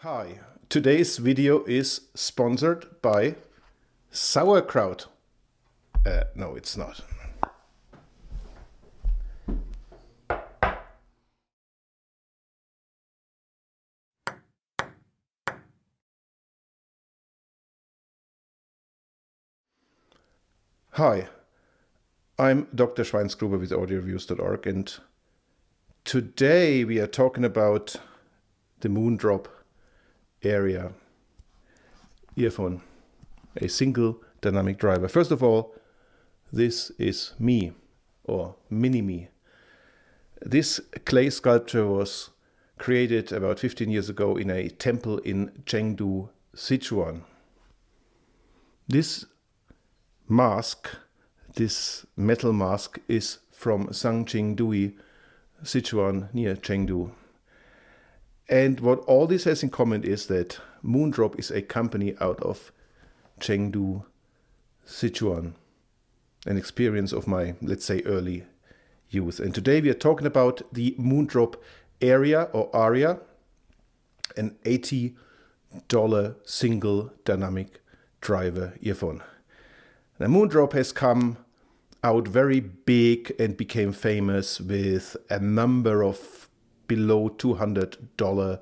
Hi, today's video is sponsored by sauerkraut. No, it's not. Hi, I'm Dr. Schweinsgruber with audioreviews.org, and today we are talking about the Moondrop Aria earphone, a single dynamic driver. First of all, this is me, or mini-me. This clay sculpture was created about 15 years ago in a temple in Chengdu, Sichuan. This mask, this metal mask, is from Zhangqingdui, Sichuan, near Chengdu. And what all this has in common is that Moondrop is a company out of Chengdu, Sichuan, an experience of my, let's say, early youth. And today we are talking about the Moondrop Aria or Aria, an $80 single dynamic driver earphone. Now, Moondrop has come out very big and became famous with a number of below $200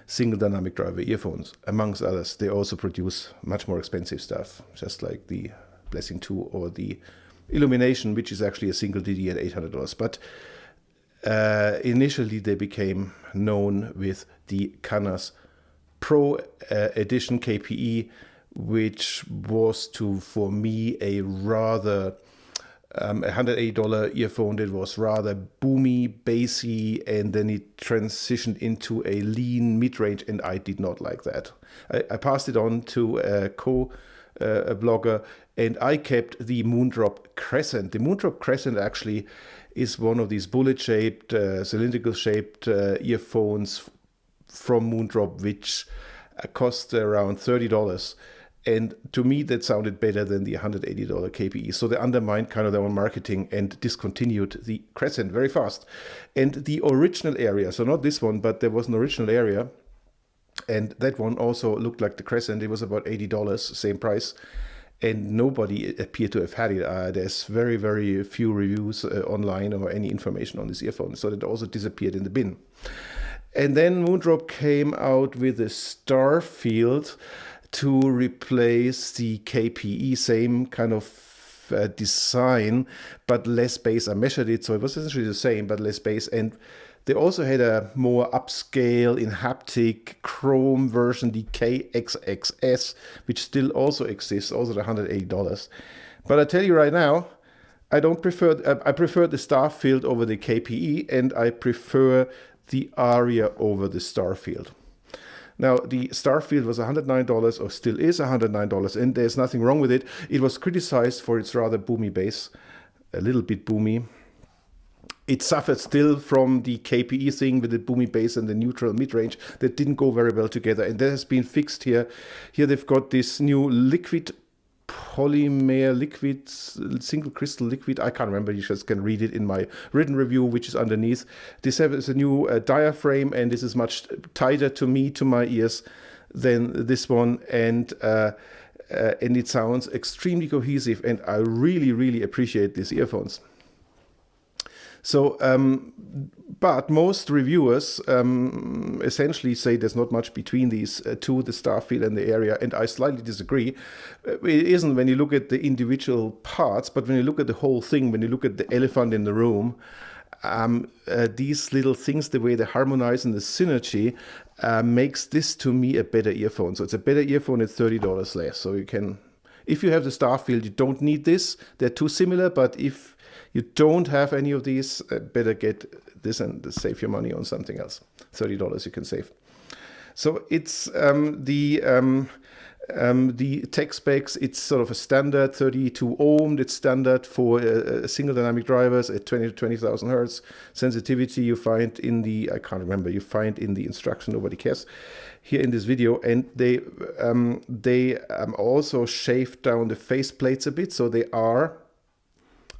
single dynamic driver earphones, amongst others. They also produce much more expensive stuff, just like the Blessing 2 or the Illumination, which is actually a single DD at $800. But initially they became known with the Canas Pro Edition KPE, which was for me a rather $180 earphone that was rather boomy, bassy, and then it transitioned into a lean mid-range, and I did not like that. I passed it on to a blogger, and I kept the Moondrop Crescent. The Moondrop Crescent actually is one of these bullet-shaped, cylindrical-shaped earphones from Moondrop, which cost around $30. And to me, that sounded better than the $180 KPE. So they undermined kind of their own marketing and discontinued the Crescent very fast. And the original Aria, so not this one, but there was an original Aria, and that one also looked like the Crescent. It was about $80, same price, and nobody appeared to have had it. There's very, very few reviews online or any information on this earphone, so it also disappeared in the bin. And then Moondrop came out with a Starfield to replace the KPE, same kind of design, but less bass. I measured it, so it was essentially the same, but less bass. And they also had a more upscale in haptic chrome version, the KXXS, which still also exists, also at $180. But I tell you right now, I prefer the Starfield over the KPE, and I prefer the Aria over the Starfield. Now, the Starfield was $109, or still is $109, and there's nothing wrong with it. It was criticized for its rather boomy bass, a little bit boomy. It suffered still from the KPE thing with the boomy bass and the neutral mid-range that didn't go very well together, and that has been fixed here. Here they've got this new liquid polymer liquid, single crystal liquid. I can't remember. You just can read it in my written review, which is underneath. This is a new diaphragm, and this is much tighter to my ears than this one, and it sounds extremely cohesive, and I really, really appreciate these earphones. So, but most reviewers essentially say there's not much between these two, the Starfield and the Aria, and I slightly disagree. It isn't when you look at the individual parts, but when you look at the whole thing, when you look at the elephant in the room, these little things, the way they harmonize and the synergy, makes this to me a better earphone. So it's a better earphone at $30 less. So you can, if you have the Starfield, you don't need this. They're too similar, but if you don't have any of these, better get this and save your money on something else. $30 you can save. So it's the tech specs. It's sort of a standard 32 ohm. It's standard for single dynamic drivers at 20 to 20,000 hertz. Sensitivity you find in the, I can't remember, you find in the instruction, nobody cares, here in this video. And they also shaved down the face plates a bit, so they are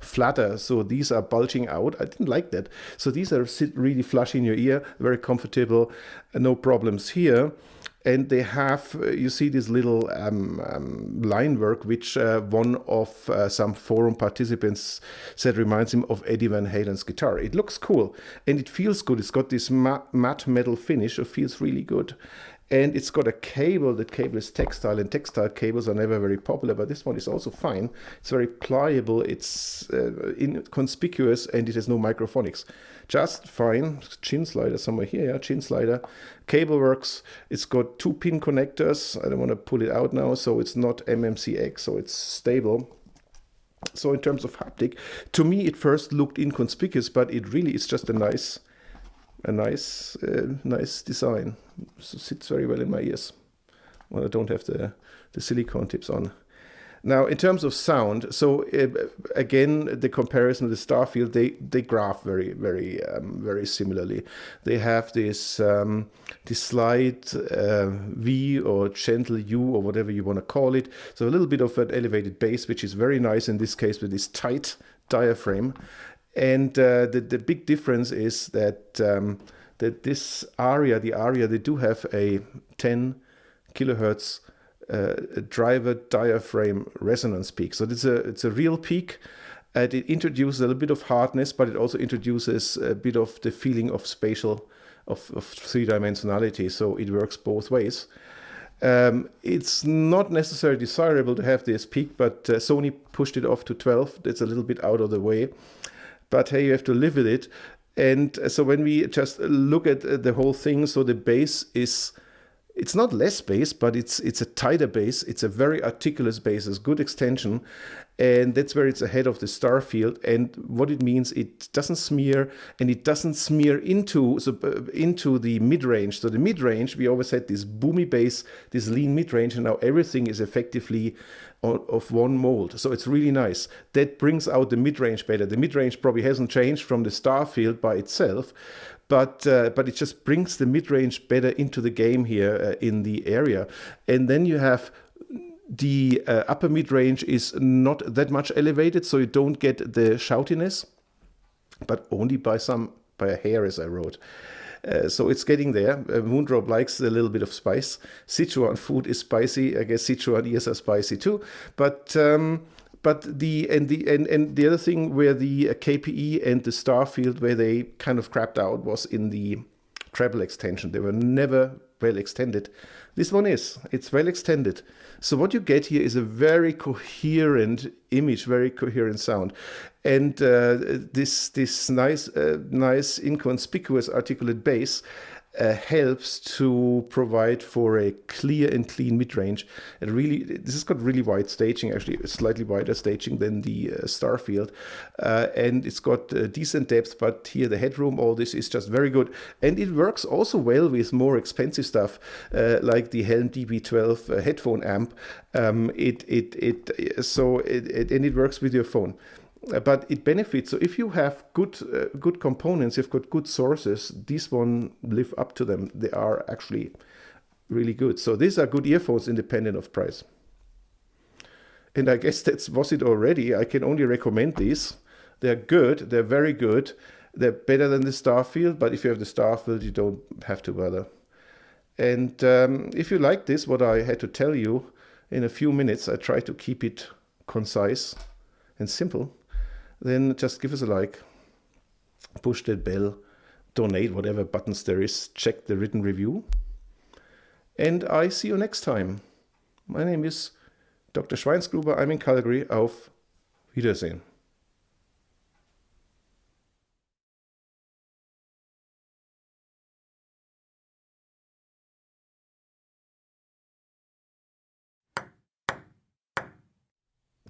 flatter, so these are bulging out. I didn't like that. So these are sit really flush in your ear, very comfortable, no problems here. And they have, you see this little line work, which one of some forum participants said reminds him of Eddie Van Halen's guitar. It looks cool and it feels good. It's got this matte metal finish. It feels really good. And it's got a cable. That cable is textile, and textile cables are never very popular, but this one is also fine. It's very pliable, it's inconspicuous, and it has no microphonics. Just fine. Chin slider somewhere here, yeah, chin slider. Cable works. It's got 2-pin connectors. I don't want to pull it out now, so it's not MMCX, so it's stable. So in terms of haptic, to me it first looked inconspicuous, but it really is just a nice design. So sits very well in my ears when I don't have the silicone tips on. Now, in terms of sound, so again, the comparison with the Starfield, they graph very similarly. They have this slight V or gentle U or whatever you want to call it. So a little bit of an elevated bass, which is very nice in this case with this tight diaphragm. And the big difference is that that this Aria, the Aria, they do have a 10 kilohertz driver diaphragm resonance peak. So it's a real peak. And it introduces a little bit of hardness, but it also introduces a bit of the feeling of spatial, of three-dimensionality. So it works both ways. It's not necessarily desirable to have this peak, but Sony pushed it off to 12. That's a little bit out of the way. But hey, you have to live with it. And so when we just look at the whole thing, so the bass is, it's not less bass, but it's a tighter bass. It's a very articulate bass, it's good extension. And that's where it's ahead of the Starfield. And what it means, it doesn't smear, and it doesn't smear into the mid-range. So the mid-range, we always had this boomy bass, this lean mid-range, and now everything is effectively of one mold. So it's really nice. That brings out the mid-range better. The mid-range probably hasn't changed from the Starfield by itself, but it just brings the mid-range better into the game here in the area. And then you have the upper mid-range is not that much elevated, so you don't get the shoutiness, but only by a hair, as I wrote. So it's getting there. Moondrop likes a little bit of spice. Sichuan food is spicy. I guess Sichuan ears are spicy too. But the other thing where the KPE and the Starfield, where they kind of crapped out, was in the treble extension. They were never well extended. This one is. It's well extended. So what you get here is a very coherent image, very coherent sound. And this nice inconspicuous articulate bass helps to provide for a clear and clean mid-range. And really, this has got really wide staging, actually slightly wider staging than the Starfield. And it's got decent depth, but here the headroom, all this is just very good. And it works also well with more expensive stuff, like the Helm DB12 headphone amp. And it works with your phone. But it benefits. So if you have good components, you've got good sources, these one live up to them. They are actually really good. So these are good earphones independent of price. And I guess that was it already. I can only recommend these. They're good. They're very good. They're better than the Starfield, but if you have the Starfield, you don't have to bother. And if you like this, what I had to tell you in a few minutes, I try to keep it concise and simple. Then just give us a like, push that bell, donate whatever buttons there is, check the written review. And I see you next time. My name is Dr. Schweinsgruber. I'm in Calgary. Auf Wiedersehen.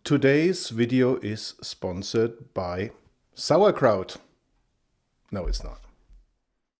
Today's video is sponsored by sauerkraut. No, it's not.